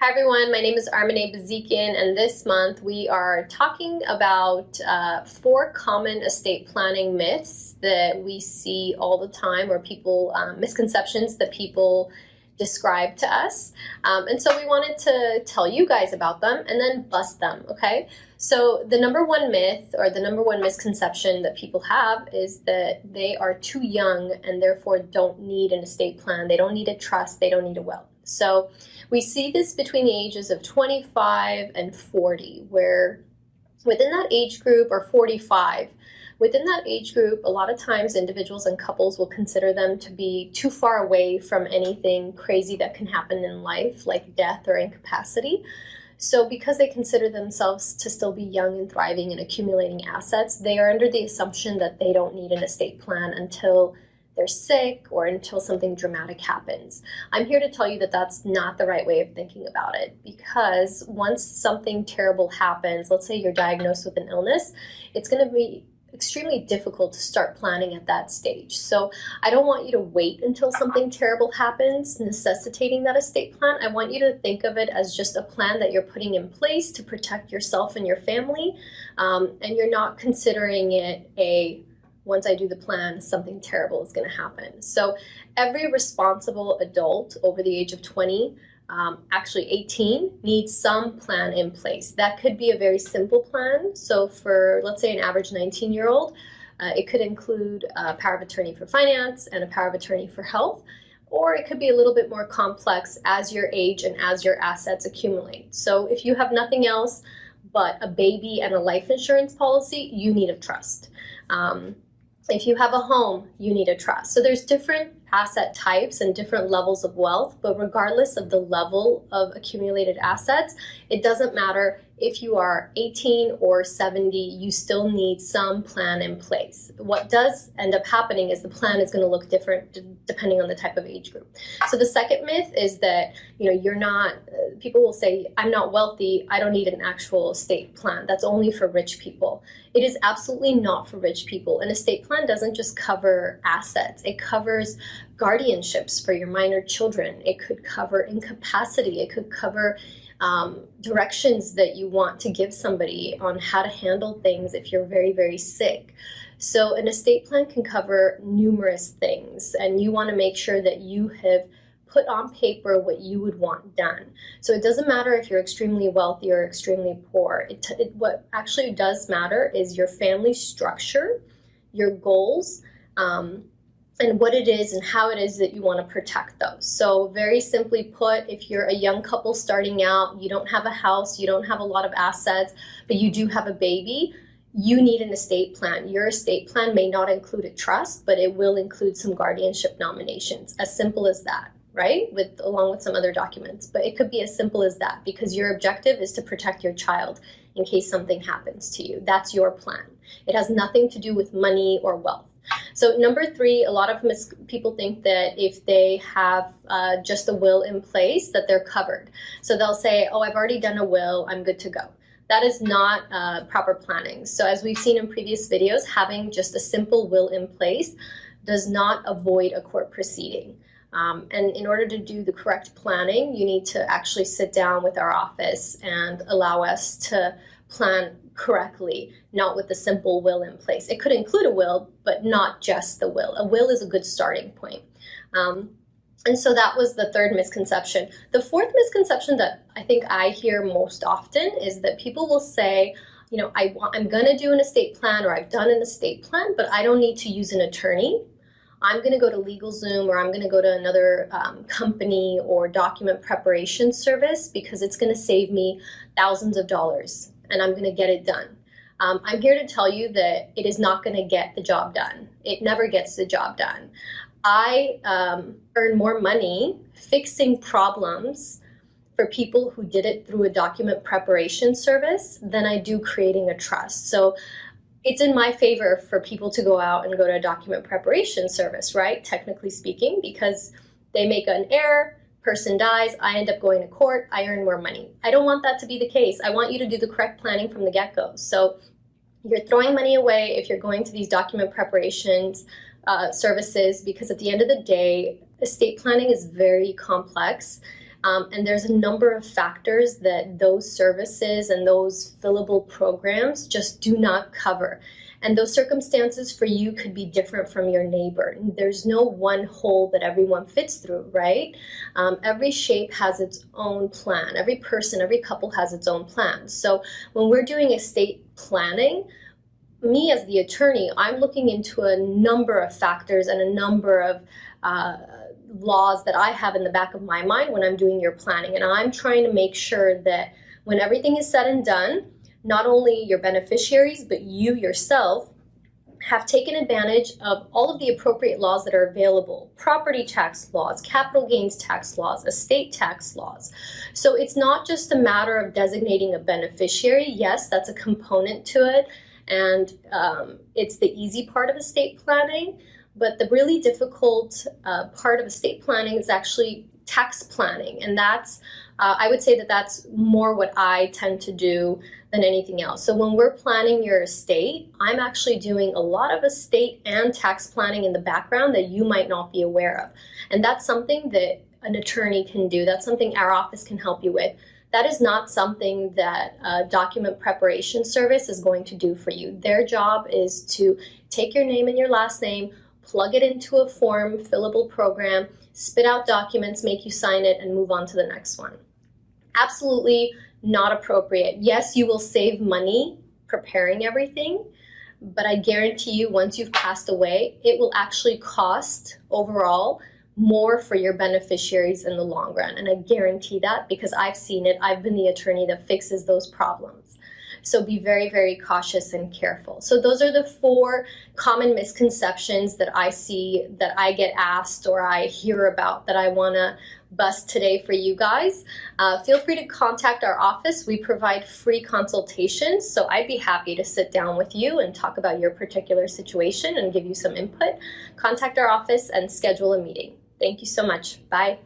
Hi everyone, my name is Armine Bazikyan, and this month we are talking about 4 common estate planning myths that we see all the time, or people misconceptions that people describe to us. And so we wanted to tell you guys about them and then bust them, okay? So the number one myth, or the number one misconception that people have, is that they are too young and therefore don't need an estate plan. They don't need a trust. They don't need a will. So we see this between the ages of 25 and 40, where within that age group, or 45, within that age group, a lot of times individuals and couples will consider them to be too far away from anything crazy that can happen in life, like death or incapacity. So because they consider themselves to still be young and thriving and accumulating assets, they are under the assumption that they don't need an estate plan until they're sick or until something dramatic happens. I'm here to tell you that that's not the right way of thinking about it, because once something terrible happens, let's say you're diagnosed with an illness, it's going to be extremely difficult to start planning at that stage. So I don't want you to wait until something terrible happens, necessitating that estate plan. I want you to think of it as just a plan that you're putting in place to protect yourself and your family, and you're not considering it once I do the plan, something terrible is going to happen. So every responsible adult over the age of 20, actually 18, needs some plan in place. That could be a very simple plan. So for, let's say, an average 19-year-old, it could include a power of attorney for finance and a power of attorney for health, or it could be a little bit more complex as your age and as your assets accumulate. So if you have nothing else but a baby and a life insurance policy, you need a trust. If you have a home, you need a trust. So there's different asset types and different levels of wealth, but regardless of the level of accumulated assets, it doesn't matter if you are 18 or 70, you still need some plan in place. What does end up happening is the plan is going to look different depending on the type of age group. So the second myth is that, you're not, people will say, I'm not wealthy, I don't need an actual estate plan. That's only for rich people. It is absolutely not for rich people. An estate plan doesn't just cover assets. It covers guardianships for your minor children. It could cover incapacity. It could cover directions that you want to give somebody on how to handle things if you're very, very sick. So an estate plan can cover numerous things, and you want to make sure that you have put on paper what you would want done. So it doesn't matter if you're extremely wealthy or extremely poor. What actually does matter is your family structure, your goals, and what it is and how it is that you want to protect those. So very simply put, if you're a young couple starting out, you don't have a house, you don't have a lot of assets, but you do have a baby, you need an estate plan. Your estate plan may not include a trust, but it will include some guardianship nominations. As simple as that, right? Along with some other documents. But it could be as simple as that, because your objective is to protect your child in case something happens to you. That's your plan. It has nothing to do with money or wealth. So number 3, a lot of people think that if they have just a will in place, that they're covered. So they'll say, oh, I've already done a will, I'm good to go. That is not proper planning. So as we've seen in previous videos, having just a simple will in place does not avoid a court proceeding. And in order to do the correct planning, you need to actually sit down with our office and allow us to plan correctly, not with a simple will in place. It could include a will, but not just the will. A will is a good starting point. And so that was the third misconception. The fourth misconception that I think I hear most often is that people will say, I'm going to do an estate plan, or I've done an estate plan, but I don't need to use an attorney. I'm going to go to LegalZoom, or I'm going to go to another company or document preparation service, because it's going to save me thousands of dollars and I'm going to get it done. I'm here to tell you that it is not going to get the job done. It never gets the job done. I earn more money fixing problems for people who did it through a document preparation service than I do creating a trust. So it's in my favor for people to go out and go to a document preparation service, right? Technically speaking, because they make an error, person dies, I end up going to court, I earn more money. I don't want that to be the case. I want you to do the correct planning from the get-go. So you're throwing money away if you're going to these document preparations services, because at the end of the day, estate planning is very complex. And there's a number of factors that those services and those fillable programs just do not cover. And those circumstances for you could be different from your neighbor. There's no one hole that everyone fits through, right? Every shape has its own plan. Every person, every couple has its own plan. So when we're doing estate planning, me as the attorney, I'm looking into a number of factors and a number of laws that I have in the back of my mind when I'm doing your planning. And I'm trying to make sure that when everything is said and done, not only your beneficiaries, but you yourself have taken advantage of all of the appropriate laws that are available. Property tax laws, capital gains tax laws, estate tax laws. So it's not just a matter of designating a beneficiary. Yes, that's a component to it. And it's the easy part of estate planning. But the really difficult part of estate planning is actually tax planning. And that's, I would say that that's more what I tend to do than anything else. So when we're planning your estate, I'm actually doing a lot of estate and tax planning in the background that you might not be aware of. And that's something that an attorney can do. That's something our office can help you with. That is not something that a document preparation service is going to do for you. Their job is to take your name and your last name, plug it into a form, fillable program, spit out documents, make you sign it, and move on to the next one. Absolutely not appropriate. Yes, you will save money preparing everything, but I guarantee you once you've passed away, it will actually cost overall more for your beneficiaries in the long run. And I guarantee that because I've seen it. I've been the attorney that fixes those problems. So be very, very cautious and careful. So those are the 4 common misconceptions that I see, that I get asked or I hear about, that I want to bust today for you guys. Feel free to contact our office. We provide free consultations. So I'd be happy to sit down with you and talk about your particular situation and give you some input. Contact our office and schedule a meeting. Thank you so much. Bye.